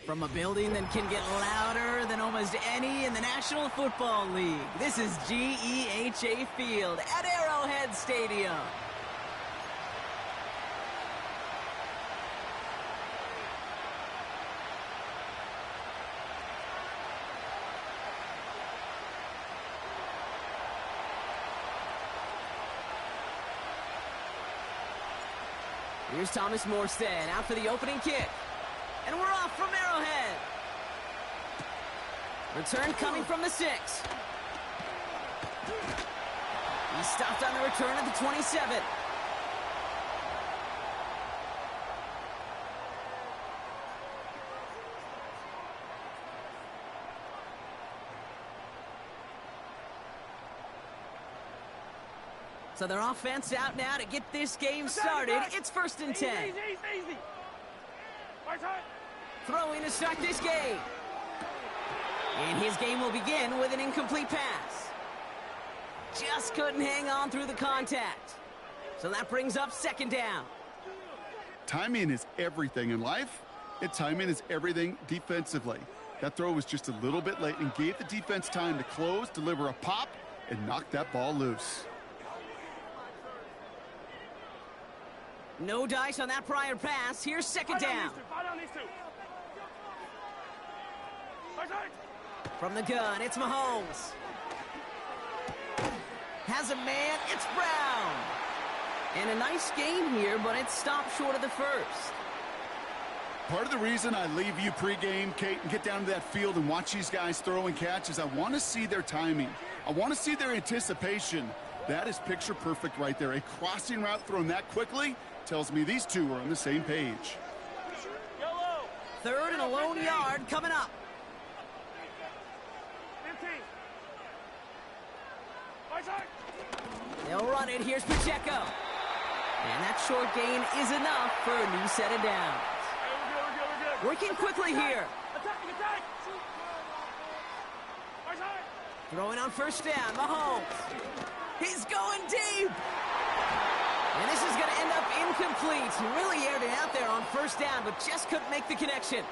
From a building that can get louder than almost any in the National Football League, this is GEHA Field at Arrowhead Stadium. Here's Thomas Morstead out for the opening kick. And we're off from Arrowhead. Return coming from the 6. He's stopped on the return at the 27. So their offense out now to get this game started. It's 1st and 10. Easy. Throwing to start this game. And his game will begin with an incomplete pass. Just couldn't hang on through the contact. So that brings up 2nd down. Timing is everything in life, and timing is everything defensively. That throw was just a little bit late and gave the defense time to close, deliver a pop, and knock that ball loose. No dice on that prior pass. Here's 2nd down. From the gun, it's Mahomes. Has a man, it's Brown. And a nice game here, but it stopped short of the 1st. Part of the reason I leave you pregame, Kate, and get down to that field and watch these guys throw and catch is I want to see their timing. I want to see their anticipation. That is picture perfect right there. A crossing route thrown that quickly tells me these two are on the same page. 3rd and a lone yard coming up. 15. They'll run it. Here's Pacheco. And that short gain is enough for a new set of downs. We're good. Working quickly here. Attack. Throwing on 1st down. Mahomes. He's going deep. And this is going to end up incomplete. He really aired it out there on 1st down, but just couldn't make the connection.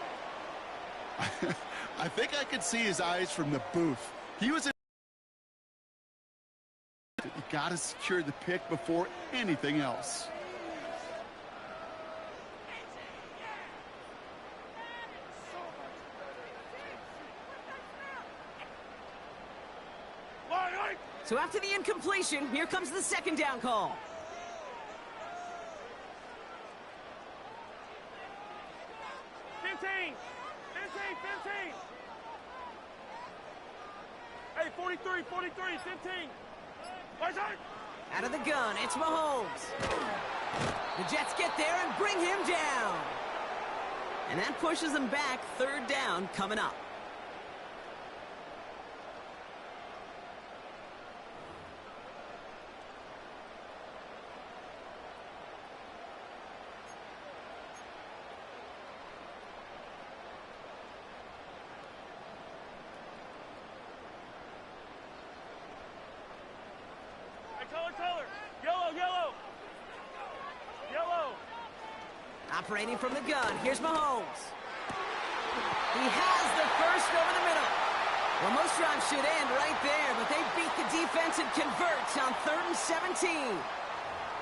I think I could see his eyes from the booth. He was in. You got to secure the pick before anything else. So after the incompletion, here comes the 2nd down call. Hey, 43, 15. Out of the gun, it's Mahomes. The Jets get there and bring him down. And that pushes them back. 3rd down coming up. Color. Yellow. Operating from the gun, here's Mahomes. He has the 1st over the middle. Well, most drives should end right there, but they beat the defense and converts on 3rd and 17.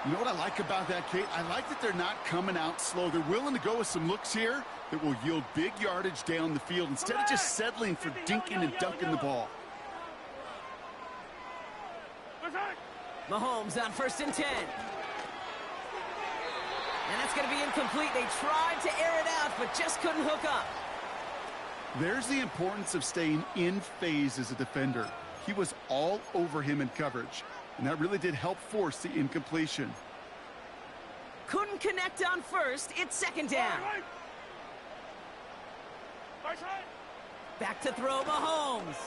You know what I like about that, Kate? I like that they're not coming out slow. They're willing to go with some looks here that will yield big yardage down the field instead of just settling for dinking and dunking the ball. Mahomes on 1st and 10. And that's going to be incomplete. They tried to air it out, but just couldn't hook up. There's the importance of staying in phase as a defender. He was all over him in coverage, and that really did help force the incompletion. Couldn't connect on 1st. It's 2nd down. Back to throw, Mahomes.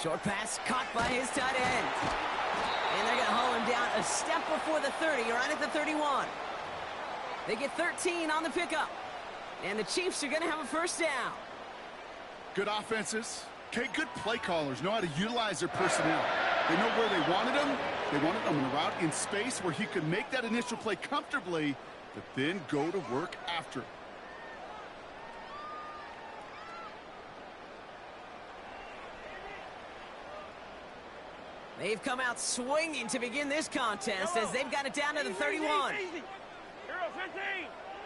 Short pass caught by his tight end. And they're going to haul him down a step before the 30, right at the 31. They get 13 on the pickup. And the Chiefs are going to have a 1st down. Good offenses. Okay, good play callers know how to utilize their personnel. They know where they wanted them. They wanted them in a route in space where he could make that initial play comfortably, but then go to work after. They've come out swinging to begin this contest as they've got it down to the 31. Easy. Hero 15.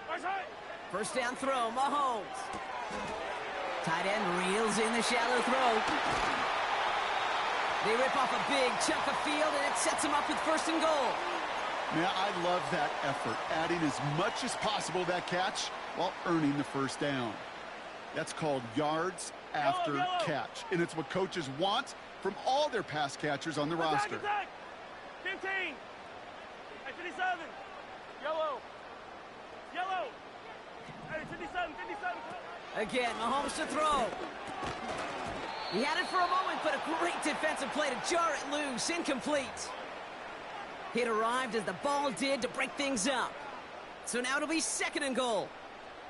Nice hit. First down throw, Mahomes. Tight end reels in the shallow throw. They rip off a big chunk of field, and it sets them up with first and goal. Man, I love that effort, adding as much as possible to that catch while earning the first down. That's called yards after catch, and it's what coaches want from all their pass catchers on the roster. Attack. 15. Hey, 57. Yellow. Yellow. Hey, 57, 57. Again, Mahomes to throw. He had it for a moment, but a great defensive play to jar it loose. Incomplete. It arrived as the ball did to break things up. So now it'll be second and goal.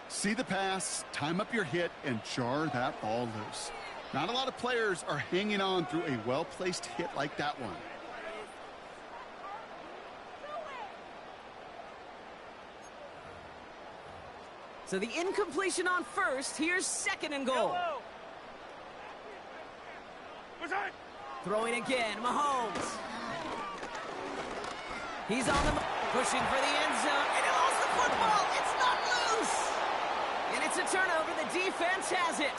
See the pass, time up your hit, and jar that ball loose. Not a lot of players are hanging on through a well-placed hit like that one. So the incompletion on first. Here's second and goal. Throwing again, Mahomes. He's on the pushing for the end zone, and he lost the football. It's not loose. And it's a turnover. The defense has it.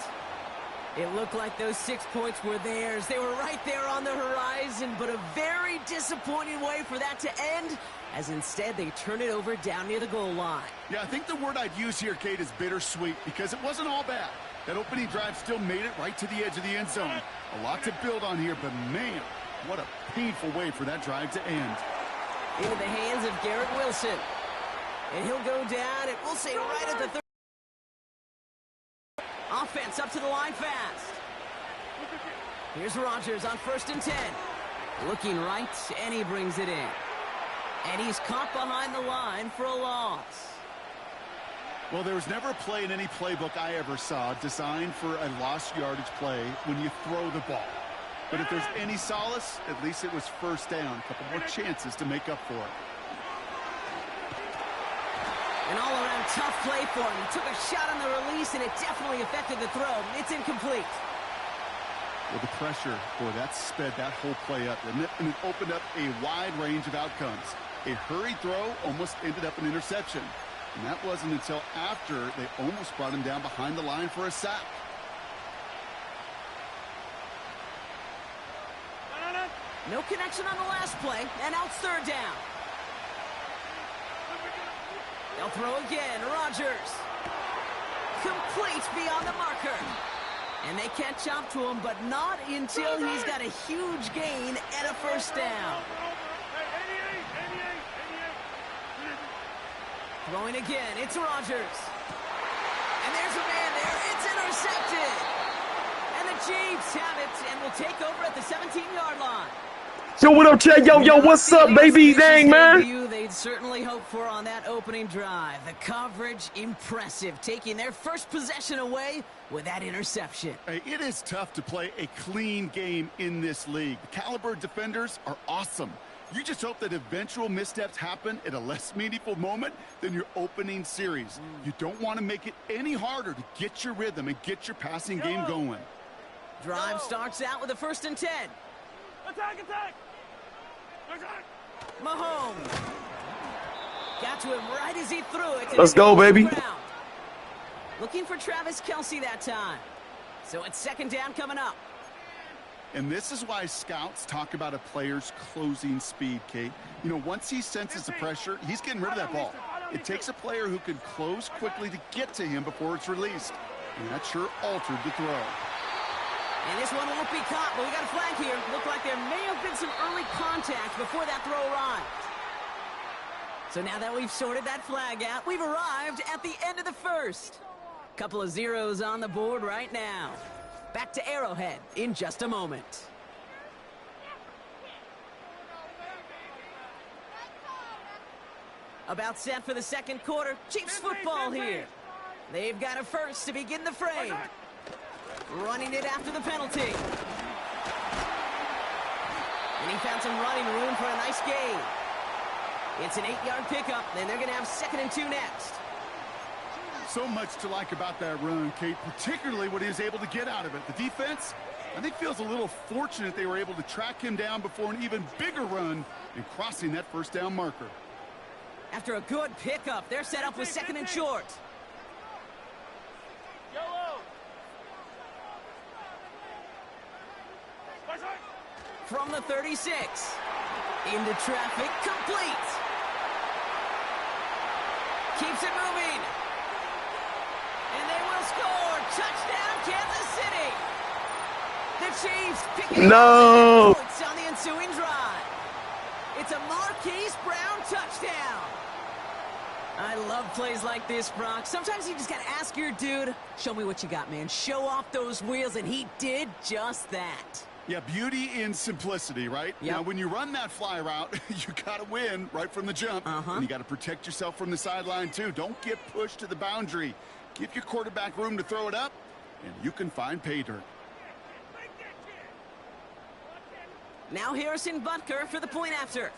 It looked like those 6 points were theirs. They were right there on the horizon, but a very disappointing way for that to end, as instead they turn it over down near the goal line. Yeah, I think the word I'd use here, Kate, is bittersweet, because it wasn't all bad. That opening drive still made it right to the edge of the end zone. A lot to build on here, but man, what a painful way for that drive to end. Into the hands of Garrett Wilson. And he'll go down, and we'll say right at the third. Offense up to the line fast. Here's Rodgers on 1st and 10. Looking right, and he brings it in. And he's caught behind the line for a loss. Well, there was never a play in any playbook I ever saw designed for a lost yardage play when you throw the ball. But if there's any solace, at least it was first down. A couple more chances to make up for it. An all-around tough play for him. He took a shot on the release, and it definitely affected the throw. It's incomplete. Well, the pressure, boy, that sped that whole play up, didn't it? And it opened up a wide range of outcomes. A hurried throw almost ended up an interception. And that wasn't until after they almost brought him down behind the line for a sack. No connection on the last play, and now it's third down. They'll throw again, Rodgers. Complete beyond the marker. And they catch up to him, but not until he's got a huge gain and a first down. Throwing again, it's Rodgers. And there's a man there, it's intercepted. And the Chiefs have it, and will take over at the 17-yard line. Yo, what up, Chad? Yo, what's up, baby? Dang, man. They'd certainly hope for on that opening drive. The coverage, impressive, taking their first possession away with that interception. Hey, it is tough to play a clean game in this league. The caliber defenders are awesome. You just hope that eventual missteps happen at a less meaningful moment than your opening series. You don't want to make it any harder to get your rhythm and get your passing game going. Drive starts out with a 1st and 10. Attack, attack! Mahomes got to him right as he threw it. Let's go, baby. Looking for Travis Kelce that time. So it's second down coming up. And this is why scouts talk about a player's closing speed, Kate. You know, once he senses the pressure, he's getting rid of that ball. It takes a player who can close quickly to get to him before it's released. And that sure altered the throw. And this one won't be caught, but we got a flag here. Looked like there may have been some early contact before that throw arrived. So now that we've sorted that flag out, we've arrived at the end of the first. Couple of zeros on the board right now. Back to Arrowhead in just a moment. About set for the second quarter. Chiefs football here. They've got a first to begin the frame. Running it after the penalty. And he found some running room for a nice gain. It's an 8-yard pickup, and they're going to have 2nd and 2 next. So much to like about that run, Kate, particularly what he was able to get out of it. The defense, I think, feels a little fortunate they were able to track him down before an even bigger run and crossing that first down marker. After a good pickup, they're set up with second and short. Yellow. From the 36. Into traffic, complete. Keeps it moving. And they will score. Touchdown, Kansas City. The Chiefs picking up points on the ensuing drive. It's a Marquise Brown touchdown. I love plays like this, Brock. Sometimes you just got to ask your dude, show me what you got, man. Show off those wheels, and he did just that. Yeah, beauty in simplicity, right? Yep. Now, when you run that fly route, you got to win right from the jump. And you got to protect yourself from the sideline, too. Don't get pushed to the boundary. Give your quarterback room to throw it up, and you can find pay dirt. Now Harrison Butker for the point after.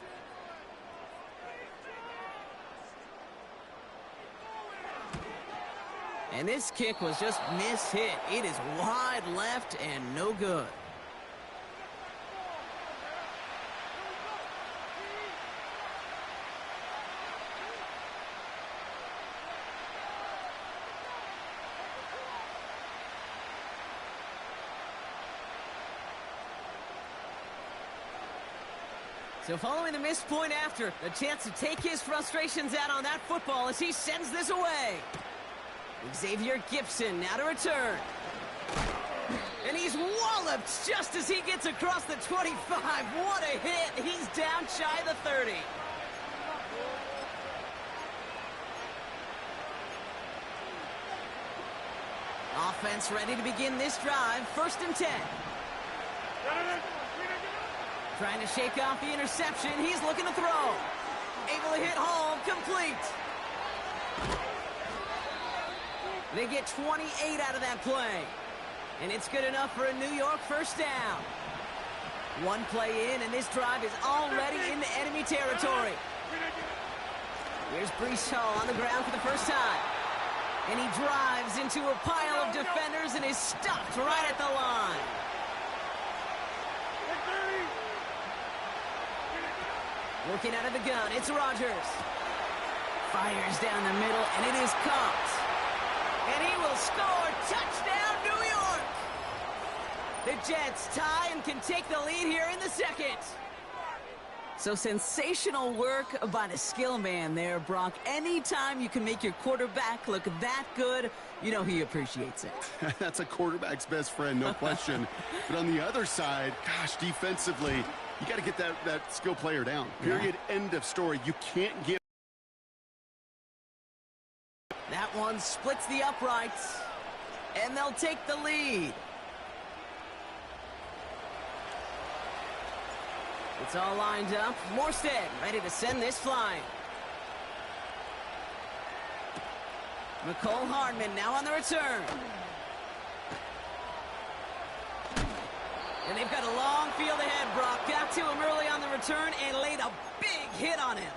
And this kick was just mishit. It is wide left and no good. So following the missed point after, a chance to take his frustrations out on that football as he sends this away. Xavier Gibson now to return. And he's walloped just as he gets across the 25. What a hit. He's down shy of the 30. Offense ready to begin this drive. 1st and 10. Trying to shake off the interception. He's looking to throw. Able to hit home. Complete. They get 28 out of that play. And it's good enough for a New York first down. One play in, and this drive is already into enemy territory. Here's Breece Hall on the ground for the first time. And he drives into a pile of defenders and is stopped right at the line. Looking out of the gun, it's Rodgers. Fires down the middle, and it is caught. And he will score. Touchdown, New York! The Jets tie and can take the lead here in the second. So sensational work by the skill man there, Brock. Anytime you can make your quarterback look that good, you know he appreciates it. That's a quarterback's best friend, no question. But on the other side, gosh, defensively, you got to get that skill player down. Period. Yeah. End of story. You can't give. That one splits the uprights, and they'll take the lead. It's all lined up. Morstead ready to send this flying. McCole Hardman now on the return. And they've got a long field ahead, Brock. Got to him early on the return and laid a big hit on him.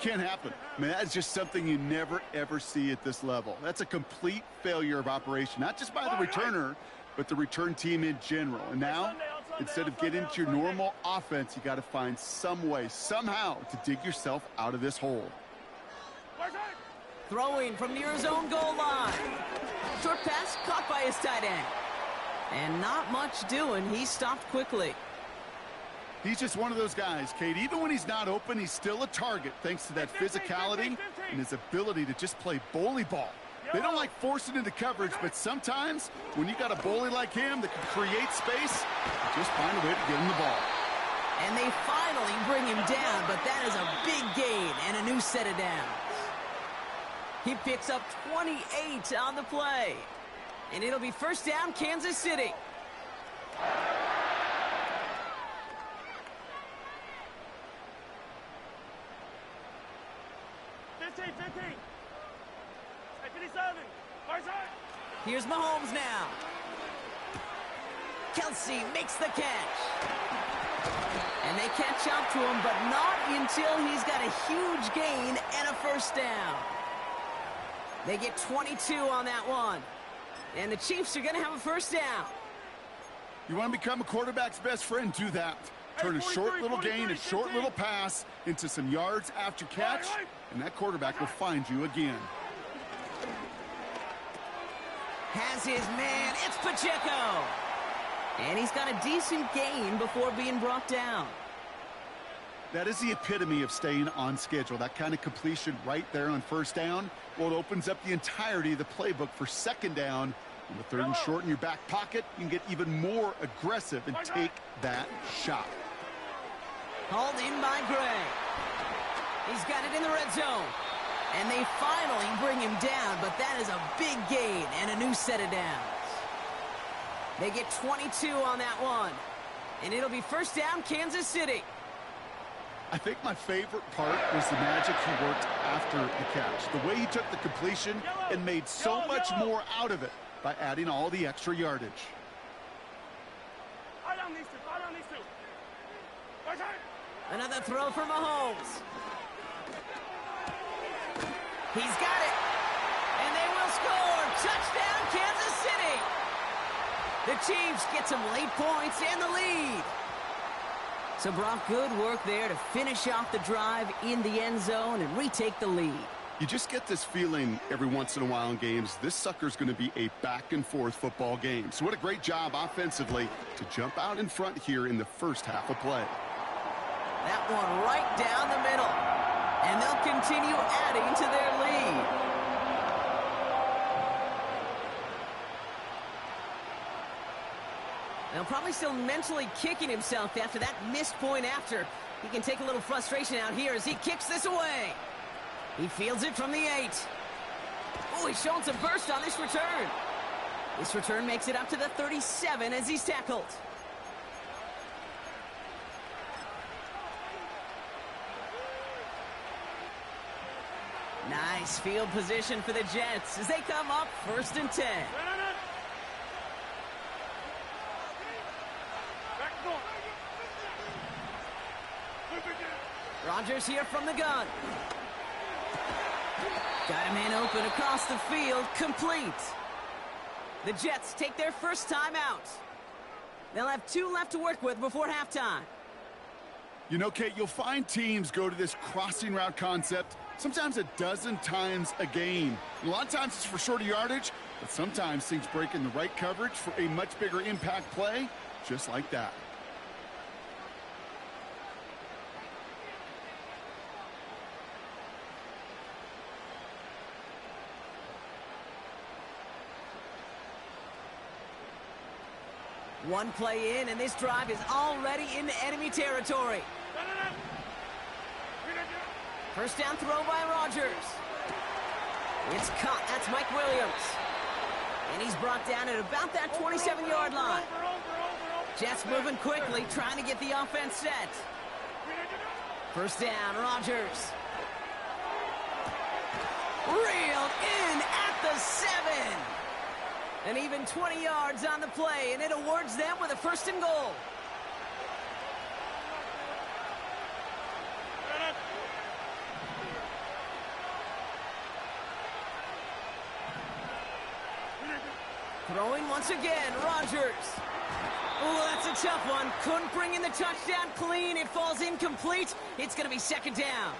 Can't happen. I mean, that's just something you never, ever see at this level. That's a complete failure of operation, not just by the returner, but the return team in general. And now, instead of getting into your normal offense, you got to find some way, somehow, to dig yourself out of this hole. Throwing from near his own goal line. Short pass caught by his tight end. And not much doing. He stopped quickly. He's just one of those guys, Kate. Even when he's not open, he's still a target thanks to that physicality and his ability to just play bully ball. They don't like forcing into coverage, but sometimes when you got a bully like him that can create space, just find a way to get him the ball. And they finally bring him down, but that is a big gain and a new set of downs. He picks up 28 on the play. And it'll be first down, Kansas City. Here's Mahomes now. Kelsey makes the catch. And they catch up to him, but not until he's got a huge gain and a first down. They get 22 on that one. And the Chiefs are going to have a first down. You want to become a quarterback's best friend, do that. Turn a short little gain, a short little pass into some yards after catch, and that quarterback will find you again. Has his man, it's Pacheco. And he's got a decent gain before being brought down. That is the epitome of staying on schedule. That kind of completion right there on first down. Well, it opens up the entirety of the playbook for second down. And with 3rd and short in your back pocket, you can get even more aggressive and take that shot. Hauled in by Gray. He's got it in the red zone. And they finally bring him down, but that is a big gain and a new set of downs. They get 22 on that one. And it'll be first down, Kansas City. I think my favorite part was the magic he worked after the catch. The way he took the completion and made so much more out of it by adding all the extra yardage. Another throw for Mahomes. He's got it. And they will score. Touchdown, Kansas City. The Chiefs get some late points and the lead. So, Brock, good work there to finish off the drive in the end zone and retake the lead. You just get this feeling every once in a while in games, this sucker's going to be a back-and-forth football game. So what a great job offensively to jump out in front here in the first half of play. That one right down the middle. And they'll continue adding to their lead. Now, probably still mentally kicking himself after that missed point after. He can take a little frustration out here as he kicks this away. He fields it from the 8. Oh, he's showing some burst on this return. This return makes it up to the 37 as he's tackled. Nice field position for the Jets as they come up 1st and 10. Rodgers here from the gun. Got a man open across the field, complete. The Jets take their first time out. They'll have 2 left to work with before halftime. You know, Kate, you'll find teams go to this crossing route concept sometimes a dozen times a game. A lot of times it's for shorter yardage, but sometimes things break in the right coverage for a much bigger impact play, just like that. One play in, and this drive is already into enemy territory. First down throw by Rodgers. It's caught. That's Mike Williams. And he's brought down at about that 27-yard line. Jets moving quickly, trying to get the offense set. First down, Rodgers. Reeled in at the 7. And even 20 yards on the play, and it awards them with a 1st and goal. Throwing once again, Rodgers. Oh, that's a tough one. Couldn't bring in the touchdown clean. It falls incomplete. It's going to be 2nd down.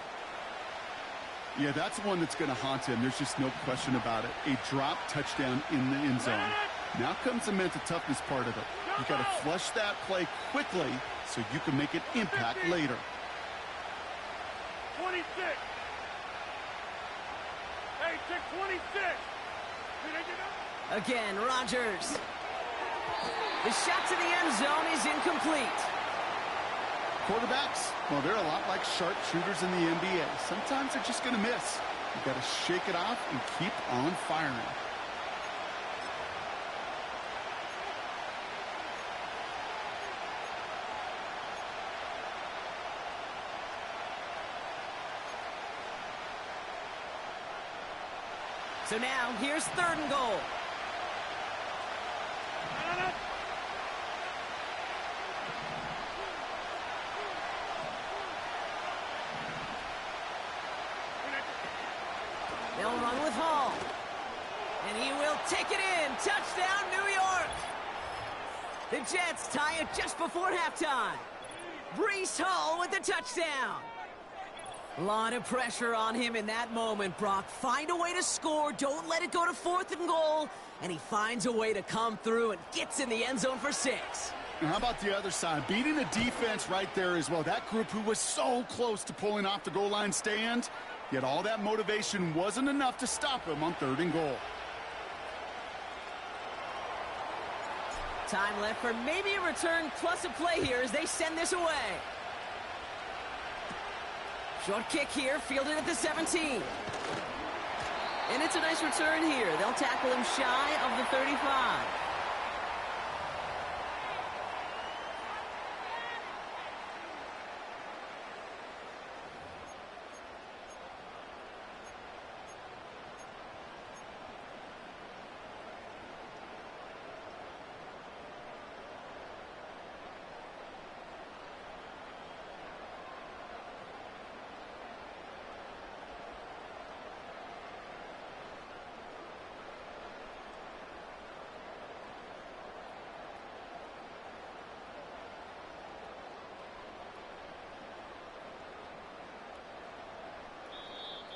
Yeah, that's one that's going to haunt him. There's just no question about it. A drop touchdown in the end zone. Now comes the mental toughness part of it. You got to flush that play quickly so you can make an impact later. 26. Hey, check 26. Again, Rodgers. The shot to the end zone is incomplete. Quarterbacks, well, they're a lot like sharpshooters in the NBA. Sometimes they're just going to miss. You got to shake it off and keep on firing. So now, here's 3rd and goal. They'll run with Hall. And he will take it in. Touchdown, New York. The Jets tie it just before halftime. Breece Hall with the touchdown. A lot of pressure on him in that moment, Brock. Find a way to score. Don't let it go to 4th and goal. And he finds a way to come through and gets in the end zone for 6. And how about the other side? Beating the defense right there as well. That group who was so close to pulling off the goal line stand, yet all that motivation wasn't enough to stop him on 3rd and goal. Time left for maybe a return plus a play here as they send this away. Short kick here, fielded at the 17. And it's a nice return here. They'll tackle him shy of the 35.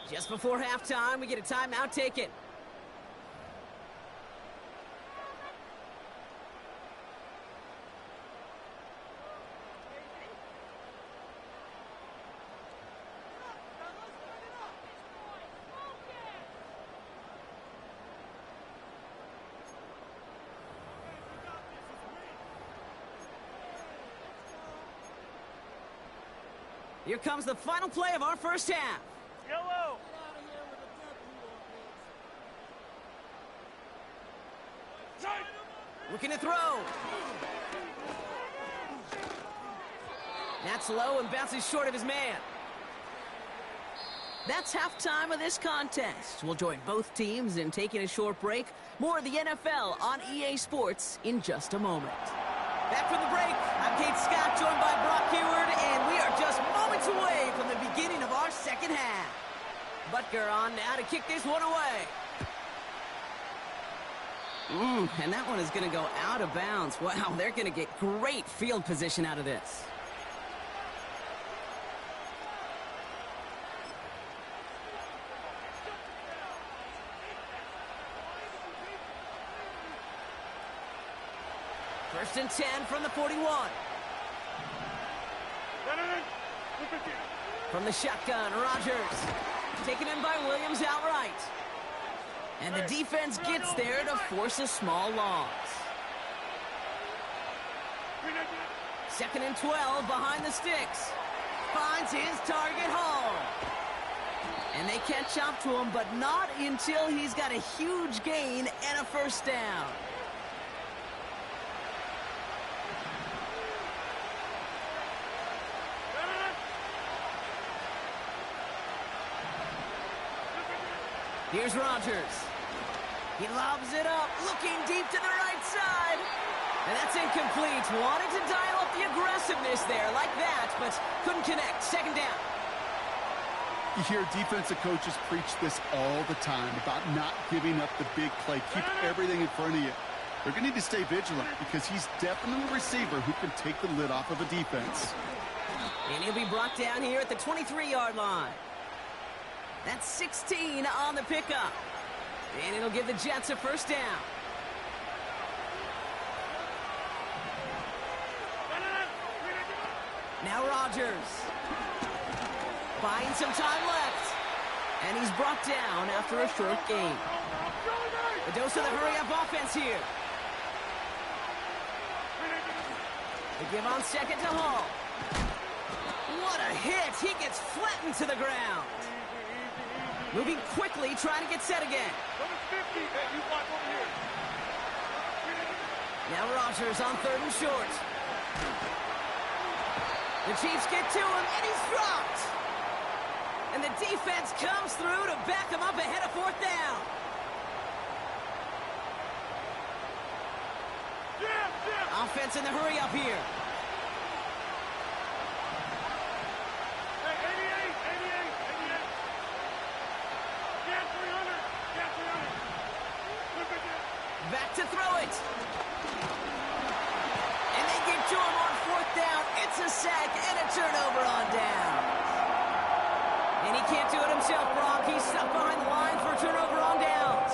Just before halftime, we get a timeout taken. Here comes the final play of our first half. Yellow. Looking to throw. That's low and bounces short of his man. That's halftime of this contest. We'll join both teams in taking a short break. More of the NFL on EA Sports in just a moment. Back from the break, I'm Kate Scott, joined by Brock Hayward, and we are just moments away from the beginning of our second half. Butker on now to kick this one away. And that one is going to go out of bounds. Wow, they're going to get great field position out of this. First and 10 from the 41. From the shotgun, Rodgers. Taken in by Williams outright. And the defense gets there to force a small loss. 2nd and 12 behind the sticks. Finds his target, Hall. And they catch up to him, but not until he's got a huge gain and a first down. Here's Rodgers. He lobs it up, looking deep to the right side. And that's incomplete. Wanted to dial up the aggressiveness there like that, but couldn't connect. 2nd down. You hear defensive coaches preach this all the time about not giving up the big play. Keep everything in front of you. They're going to need to stay vigilant because he's definitely a receiver who can take the lid off of a defense. And he'll be brought down here at the 23-yard line. That's 16 on the pickup. And it'll give the Jets a first down. Now Rodgers. Buying some time left. And he's brought down after a short gain. The dose of the hurry-up offense here. They give on 2nd to Hall. What a hit. He gets flattened to the ground. Moving quickly, trying to get set again. Now Rodgers on 3rd and short. The Chiefs get to him, and he's dropped. And the defense comes through to back him up ahead of 4th down. Offense in the hurry up here. back to throw it. And they get to him on 4th down. It's a sack and a turnover on down. And he can't do it himself, Brock. He's stuck behind the line for a turnover on downs.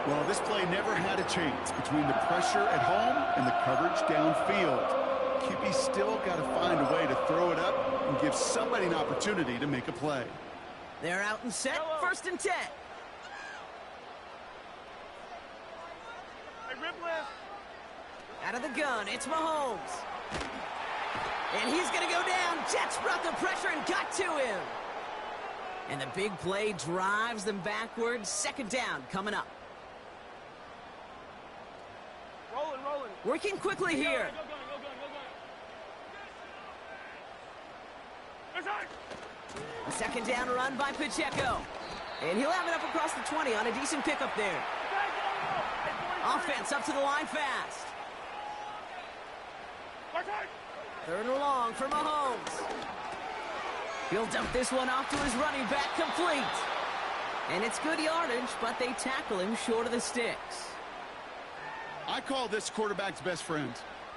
Well, this play never had a chance between the pressure at home and the coverage downfield. QB's still got to find a way to throw it up and give somebody an opportunity to make a play. They're out and set, 1st and 10. Out of the gun, it's Mahomes. And he's going to go down. Jets brought the pressure and got to him. And the big play drives them backwards. 2nd down coming up. Rolling. Working quickly here. A 2nd down run by Pacheco. And he'll have it up across the 20 on a decent pickup there. Offense up to the line fast. 3rd and long for Mahomes. He'll dump this one off to his running back, complete. And it's good yardage, but they tackle him short of the sticks. I call this quarterback's best friend.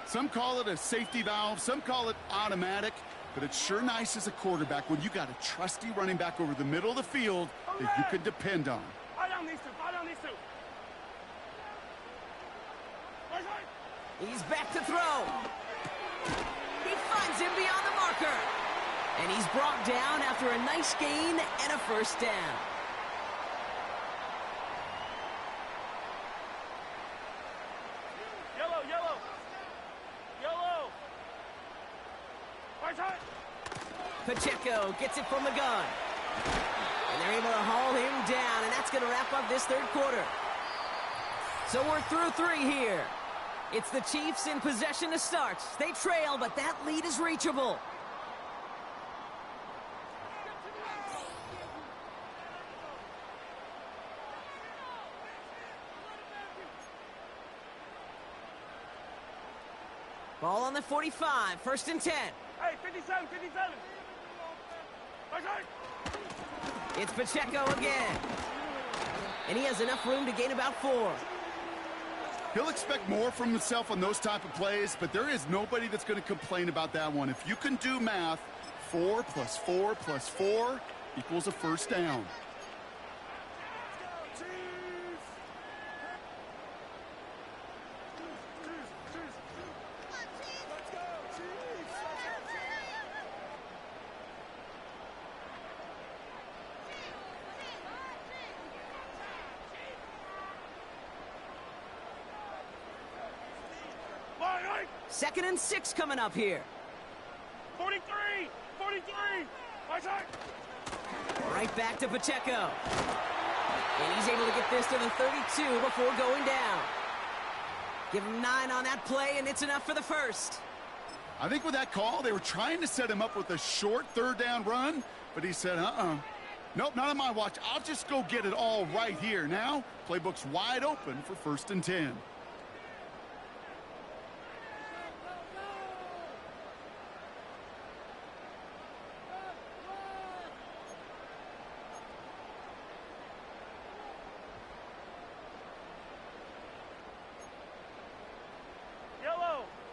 Some call it a safety valve, some call it automatic, but it's sure nice as a quarterback when you got a trusty running back over the middle of the field that you can depend on. He's back to throw. He finds him beyond the marker. And he's brought down after a nice gain and a 1st down. Yellow. Pacheco gets it from the gun. And they're able to haul him down, and that's going to wrap up this 3rd quarter. So we're through 3 here. It's the Chiefs in possession to start. They trail, but that lead is reachable. Ball on the 45, 1st and 10. Hey, 57. It's Pacheco again. And he has enough room to gain about 4. He'll expect more from himself on those type of plays, but there is nobody that's going to complain about that one. If you can do math, 4 + 4 + 4 equals a 1st down. Second and 6 coming up here. 43. Right back to Pacheco. And he's able to get this to the 32 before going down. Give him 9 on that play, and it's enough for the 1st. I think with that call, they were trying to set him up with a short 3rd down run, but he said, nope, not on my watch. I'll just go get it all right here. Now, playbook's wide open for 1st and 10.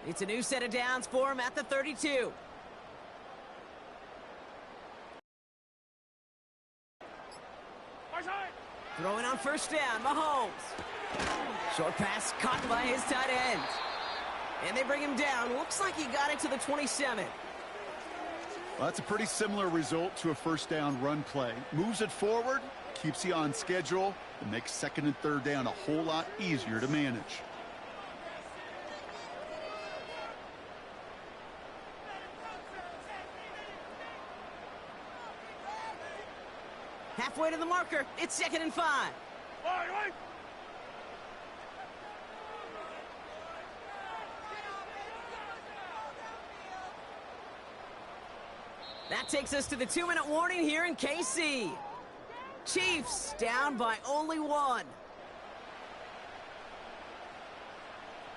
It's a new set of downs for him at the 32. Throwing on 1st down, Mahomes. Short pass caught by his tight end. And they bring him down. Looks like he got it to the 27. Well, that's a pretty similar result to a 1st down run play. Moves it forward, keeps you on schedule, and makes 2nd and 3rd down a whole lot easier to manage. Halfway to the marker. It's 2nd and 5. That takes us to the 2-minute warning here in KC. Chiefs down by only 1.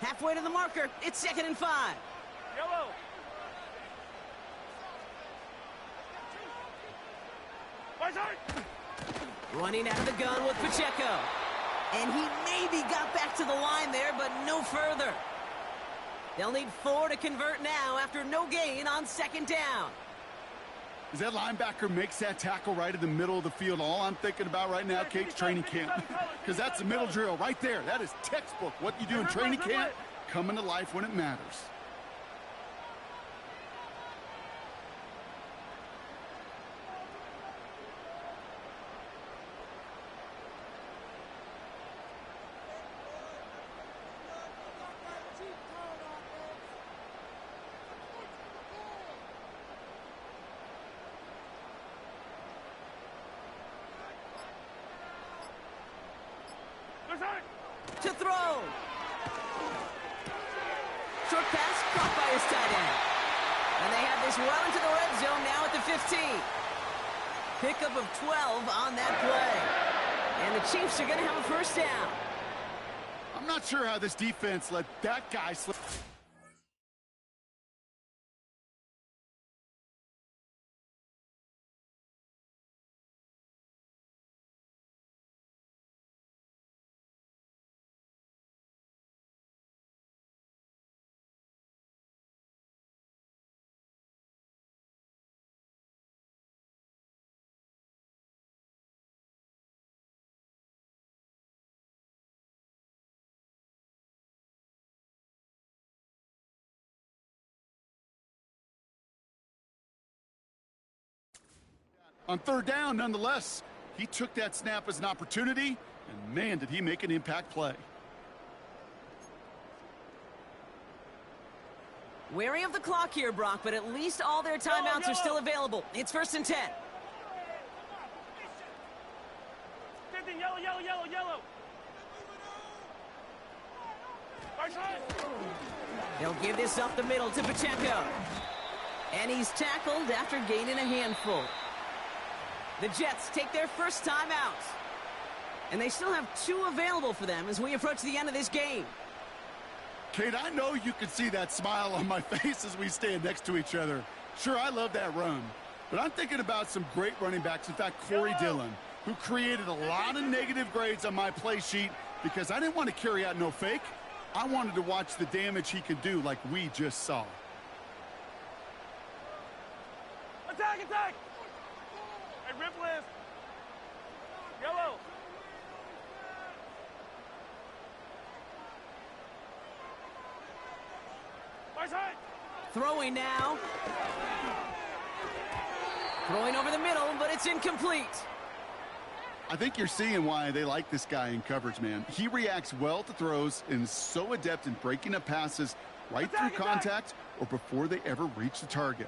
Halfway to the marker. It's 2nd and 5. Yellow. Running out of the gun with Pacheco. And he maybe got back to the line there, but no further. They'll need 4 to convert now after no gain on second down. As that linebacker makes that tackle right in the middle of the field, all I'm thinking about right now, Kate's training camp. Because that's the middle drill right there. That is textbook. What you do in training camp, coming to life when it matters. To throw. Short pass caught by his tight end. And they have this well into the red zone now at the 15. Pickup of 12 on that play. And the Chiefs are going to have a first down. I'm not sure how this defense let that guy slip. On third down, nonetheless, he took that snap as an opportunity, and man, did he make an impact play. Wary of the clock here, Brock, but at least all their timeouts are still available. It's 1st and 10. Yellow, yellow, yellow, yellow. They'll give this up the middle to Pacheco. And he's tackled after gaining a handful. The Jets take their first timeout. And they still have 2 available for them as we approach the end of this game. Kate, I know you can see that smile on my face as we stand next to each other. Sure, I love that run. But I'm thinking about some great running backs. In fact, Corey Dillon, who created a lot of negative grades on my play sheet because I didn't want to carry out no fake. I wanted to watch the damage he could do like we just saw. Attack, attack! Hey, rip list. Yellow. My side. Throwing now. Throwing over the middle, but it's incomplete. I think you're seeing why they like this guy in coverage, man. He reacts well to throws and is so adept in breaking up passes right through contact or before they ever reach the target.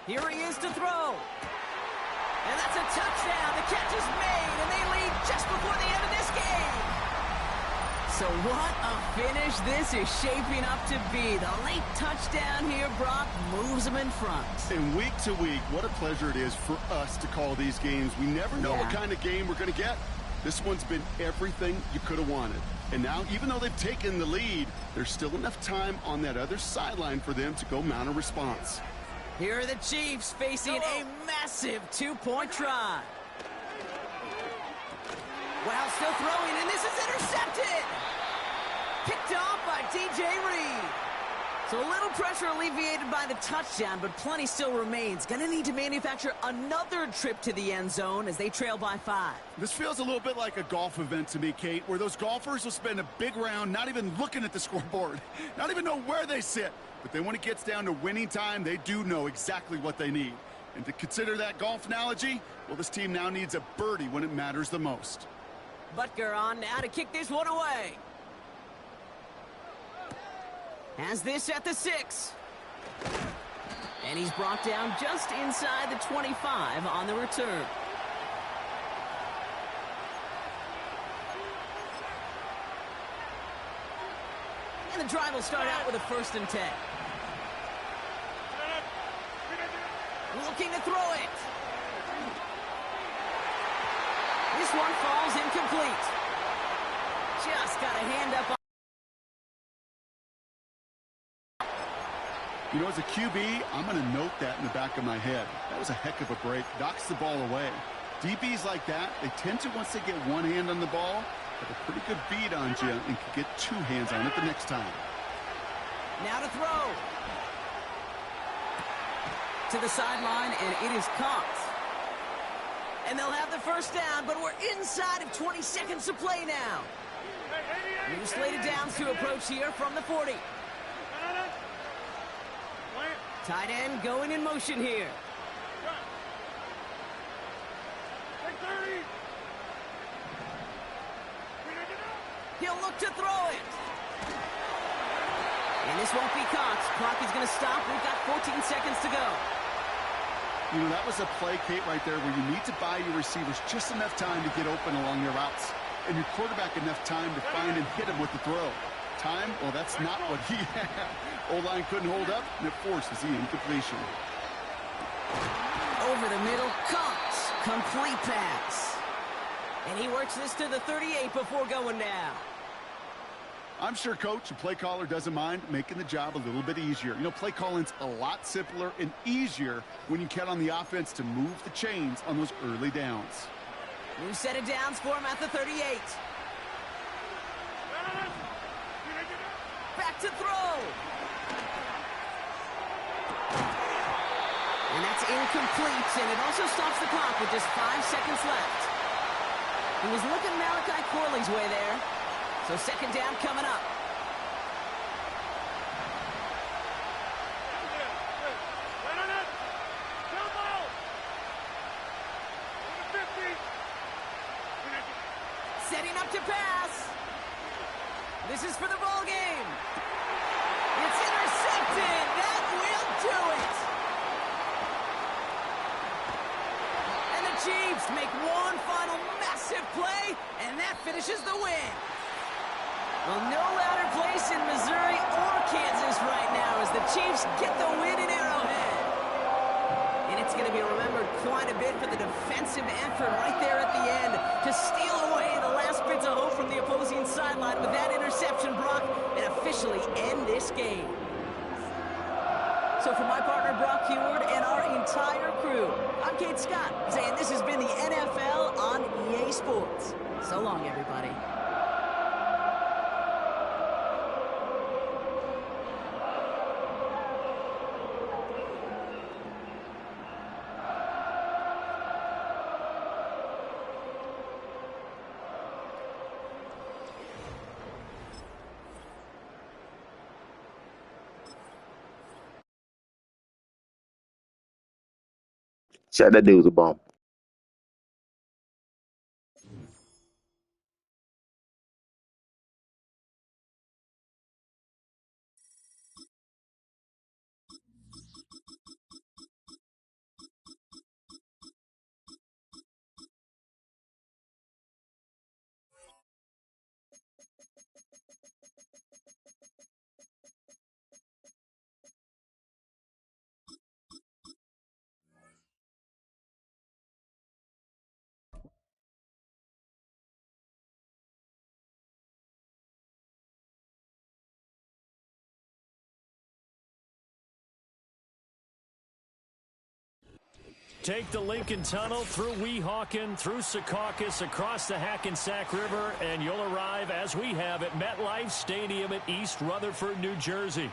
Here he is to throw. And that's a touchdown. The catch is made, and they lead just before the end of this game. So what a finish this is shaping up to be. The late touchdown here, Brock, moves them in front. And week to week, what a pleasure it is for us to call these games. We never know what kind of game we're going to get. This one's been everything you could have wanted. And now, even though they've taken the lead, there's still enough time on that other sideline for them to go mount a response. Here are the Chiefs facing a massive 2-point try. Well, still throwing, and this is intercepted. Picked off by DJ Reed. So a little pressure alleviated by the touchdown, but plenty still remains. Gonna need to manufacture another trip to the end zone as they trail by 5. This feels a little bit like a golf event to me, Kate, where those golfers will spend a big round not even looking at the scoreboard, not even know where they sit. But then when it gets down to winning time, they do know exactly what they need. And to consider that golf analogy, well, this team now needs a birdie when it matters the most. Butker on now to kick this one away. Has this at the 6. And he's brought down just inside the 25 on the return. And the drive will start out with a 1st and 10. Looking to throw it. This one falls incomplete. Just got a hand up on. You know, as a QB, I'm going to note that in the back of my head. That was a heck of a break. Knocks the ball away. DBs like that, they tend to, once they get one hand on the ball, have a pretty good beat on you and can get two hands on it the next time. Now to throw. To the sideline, and it is caught. And they'll have the first down, but we're inside of 20 seconds to play now. New slated downs to approach here from the 40. Tight end going in motion here. He'll look to throw it. And this won't be caught. Clock is going to stop. We've got 14 seconds to go. You know, that was a play, Kate, right there where you need to buy your receivers just enough time to get open along your routes. And your quarterback enough time to find and hit him with the throw. Time? Well, that's not what he had. O-line couldn't hold up, and it forces the incompletion. Over the middle, caught. Complete pass. And he works this to the 38 before going down. I'm sure coach and play caller doesn't mind making the job a little bit easier. You know, play calling's a lot simpler and easier when you count on the offense to move the chains on those early downs. New set of downs for him at the 38. Back to throw. And that's incomplete, and it also stops the clock with just 5 seconds left. He was looking Malachi Corley's way there. So second down coming up. Setting up to pass. This is for the ball game. It's intercepted. That will do it. And the Chiefs make one final massive play, and that finishes the win. Well, no louder place in Missouri or Kansas right now as the Chiefs get the win in Arrowhead. And it's going to be remembered quite a bit for the defensive effort right there at the end to steal away the last bits of hope from the opposing sideline with that interception, Brock, and officially end this game. So for my partner, Brock Heward, and our entire crew, I'm Kate Scott, saying this has been the NFL on EA Sports. So long, everybody. Shot that dude was a bomb. Take the Lincoln Tunnel through Weehawken, through Secaucus, across the Hackensack River, and you'll arrive, as we have, at MetLife Stadium at East Rutherford, New Jersey.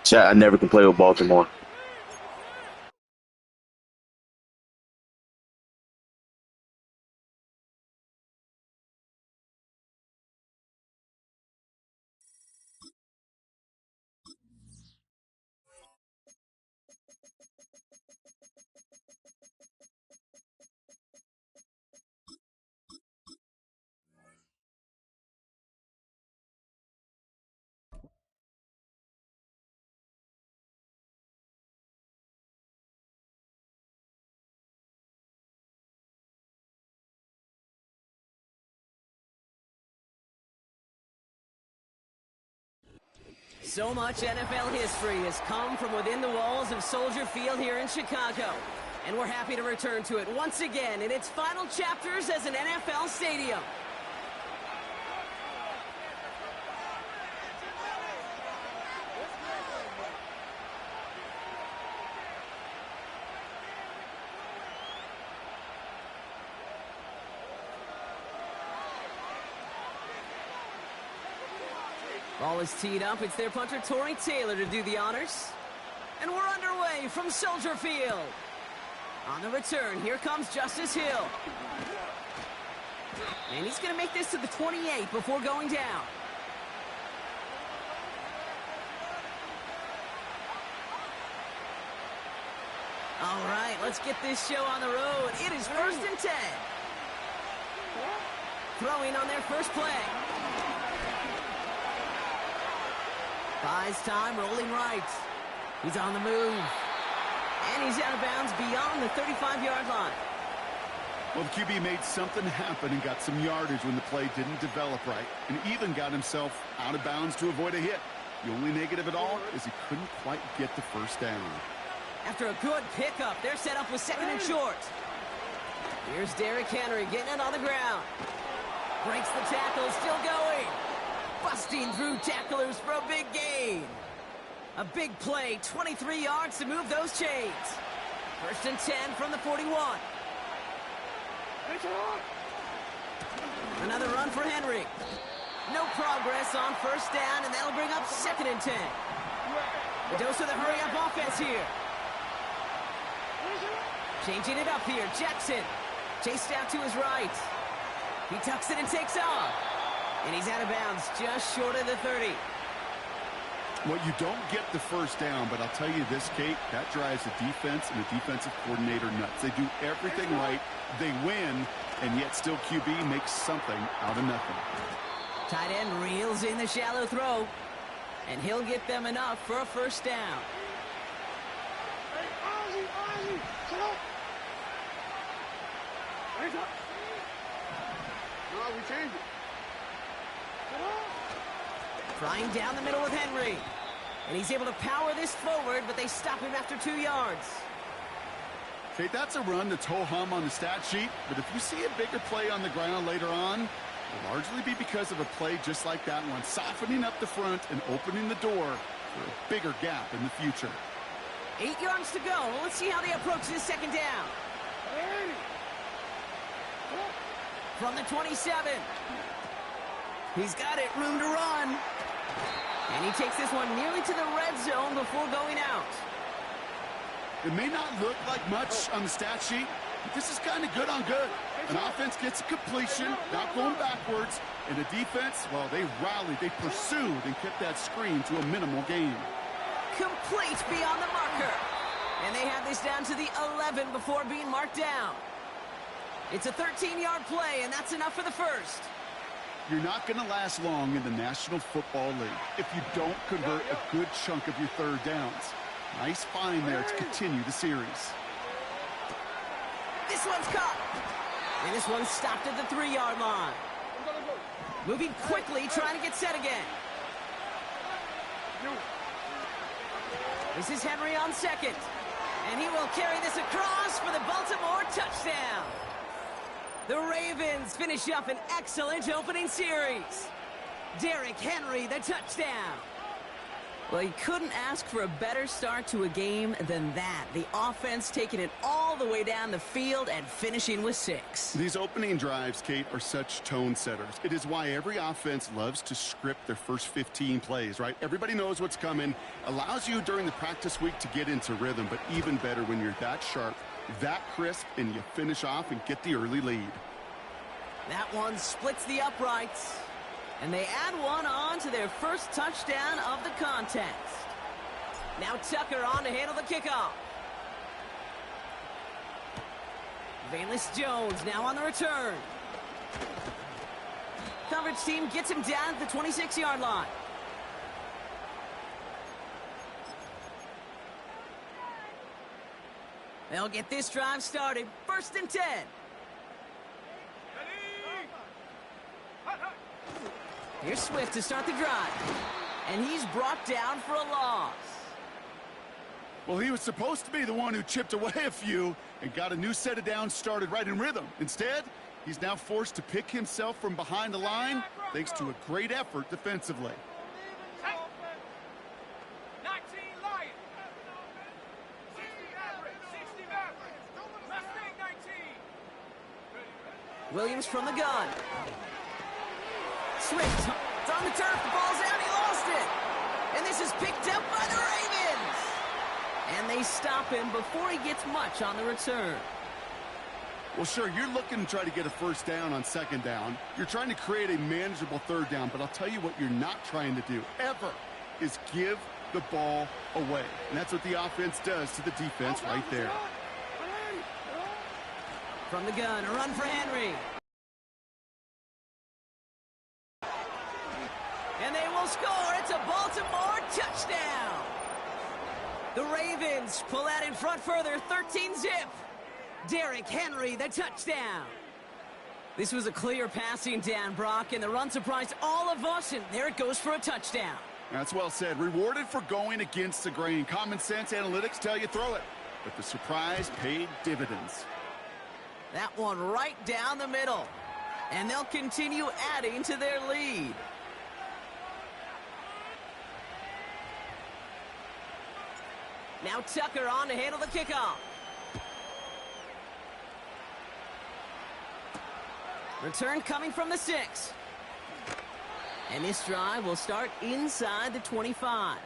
Chat, I never can play with Baltimore. So much NFL history has come from within the walls of Soldier Field here in Chicago. And we're happy to return to it once again in its final chapters as an NFL stadium. Ball is teed up. It's their punter, Torrey Taylor, to do the honors. And we're underway from Soldier Field. On the return, here comes Justice Hill. And he's going to make this to the 28 before going down. All right, let's get this show on the road. It is 1st and 10. Throwing on their first play. Buys time, rolling right. He's on the move. And he's out of bounds beyond the 35-yard line. Well, the QB made something happen and got some yardage when the play didn't develop right, and even got himself out of bounds to avoid a hit. The only negative at all is he couldn't quite get the first down. After a good pickup, they're set up with 2nd and short. Here's Derrick Henry getting it on the ground. Breaks the tackle, still going. Busting through tacklers for a big gain. A big play, 23 yards to move those chains. 1st and 10 from the 41. Another run for Henry. No progress on 1st down, and that'll bring up 2nd and 10. A dose of the hurry-up offense here. Changing it up here, Jackson. Chased out to his right. He tucks it and takes off. And he's out of bounds, just short of the 30. Well, you don't get the first down, but I'll tell you this, Kate, that drives the defense and the defensive coordinator nuts. They do everything right, they win, and yet still QB makes something out of nothing. Tight end reels in the shallow throw, and he'll get them enough for a 1st down. Flying down the middle with Henry. And he's able to power this forward, but they stop him after 2 yards. Okay, that's a run that's ho-hum on the stat sheet, but if you see a bigger play on the ground later on, it'll largely be because of a play just like that one, softening up the front and opening the door for a bigger gap in the future. 8 yards to go. Let's see how they approach this 2nd down. From the 27. He's got it, room to run. And he takes this one nearly to the red zone before going out. It may not look like much on the stat sheet, but this is kind of good on good. An offense gets a completion, not going backwards, and the defense, well, they rallied, they pursued, and kept that screen to a minimal gain. Complete beyond the marker. And they have this down to the 11 before being marked down. It's a 13-yard play, and that's enough for the 1st. You're not going to last long in the National Football League if you don't convert a good chunk of your 3rd downs. Nice find there to continue the series. This one's caught. And this one's stopped at the 3-yard line. Moving quickly, trying to get set again. This is Henry on 2nd. And he will carry this across for the Baltimore touchdown. The Ravens finish up an excellent opening series. Derrick Henry, the touchdown. Well, you couldn't ask for a better start to a game than that. The offense taking it all the way down the field and finishing with 6. These opening drives, Kate, are such tone setters. It is why every offense loves to script their first 15 plays, right? Everybody knows what's coming. Allows you during the practice week to get into rhythm, but even better when you're that sharp, that crisp, and you finish off and get the early lead. That one splits the uprights. And they add one on to their first touchdown of the contest. Now Tucker on to handle the kickoff. Valus Jones now on the return. Coverage team gets him down at the 26-yard line. They'll get this drive started. 1st and 10. Here's Swift to start the drive. And he's brought down for a loss. Well, he was supposed to be the one who chipped away a few and got a new set of downs started right in rhythm. Instead, he's now forced to pick himself from behind the line thanks to a great effort defensively. Williams from the gun. Swift, it's on the turf, the ball's out, he lost picked up by the Ravens. And they stop him before he gets much on the return. Well, sure, you're looking to try to get a first down on second down. You're trying to create a manageable third down, but I'll tell you what you're not trying to do, ever, is give the ball away. And that's what the offense does to the defense right there. From the gun, a run for Henry. And they will score. It's a Baltimore touchdown. The Ravens pull out in front further, 13-zip. Derrick Henry, the touchdown. This was a clear passing down, Brock, and the run surprised all of us, and there it goes for a touchdown. That's well said. Rewarded for going against the grain. Common sense analytics tell you throw it, but the surprise paid dividends. That one right down the middle, and they'll continue adding to their lead. Now Tucker on to handle the kickoff. Return coming from the 6. And this drive will start inside the 25.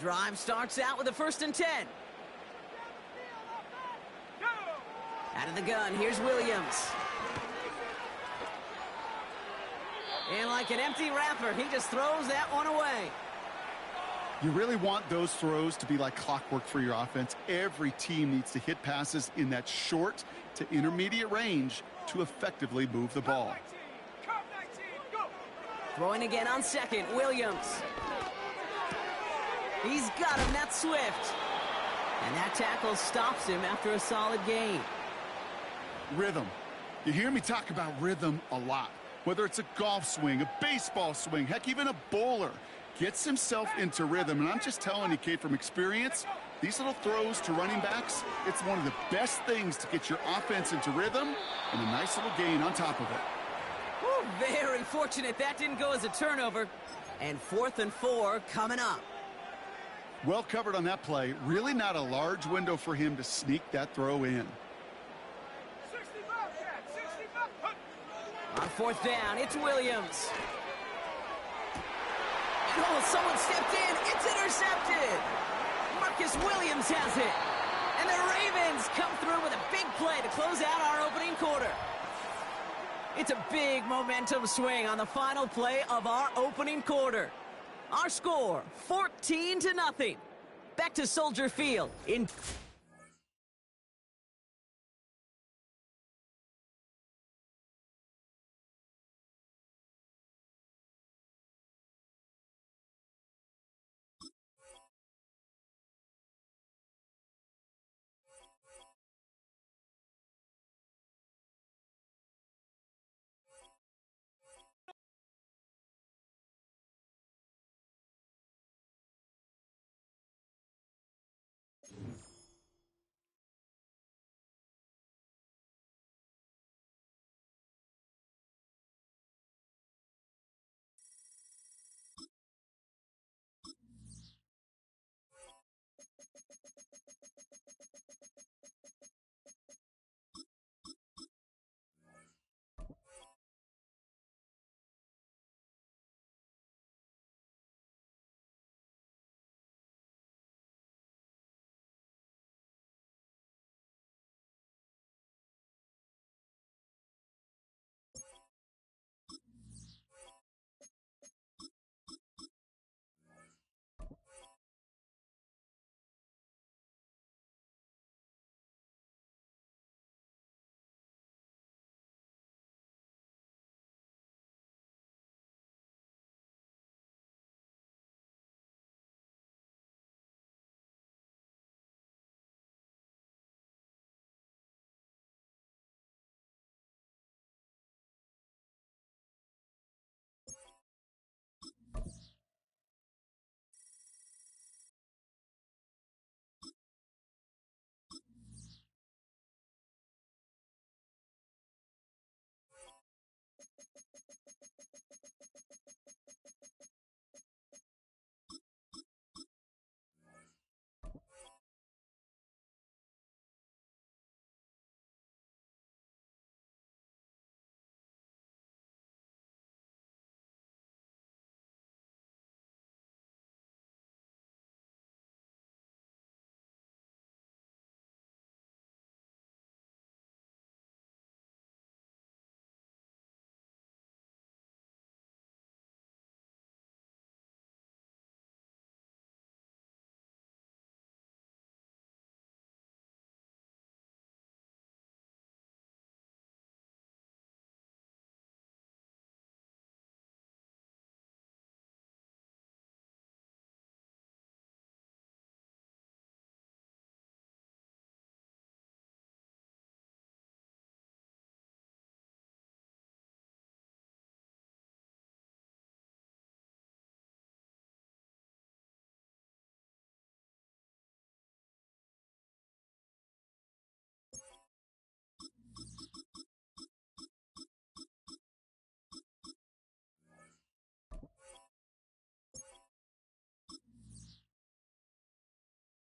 Drive starts out with a 1st and 10. Out of the gun, here's Williams. And like an empty wrapper, he just throws that one away. You really want those throws to be like clockwork for your offense. Every team needs to hit passes in that short to intermediate range to effectively move the ball. Throwing again on 2nd, Williams. He's got him, that's Swift. And that tackle stops him after a solid gain. Rhythm. You hear me talk about rhythm a lot. Whether it's a golf swing, a baseball swing, heck, even a bowler gets himself into rhythm. And I'm just telling you, Kate, from experience, these little throws to running backs, it's one of the best things to get your offense into rhythm and a nice little gain on top of it. Woo, very fortunate that didn't go as a turnover. And 4th and 4 coming up. Well covered on that play. Really not a large window for him to sneak that throw in. On 4th down, it's Williams. Oh, someone stepped in. It's intercepted. Marcus Williams has it. And the Ravens come through with a big play to close out our opening quarter. It's a big momentum swing on the final play of our opening quarter. Our score, 14-0. Back to Soldier Field in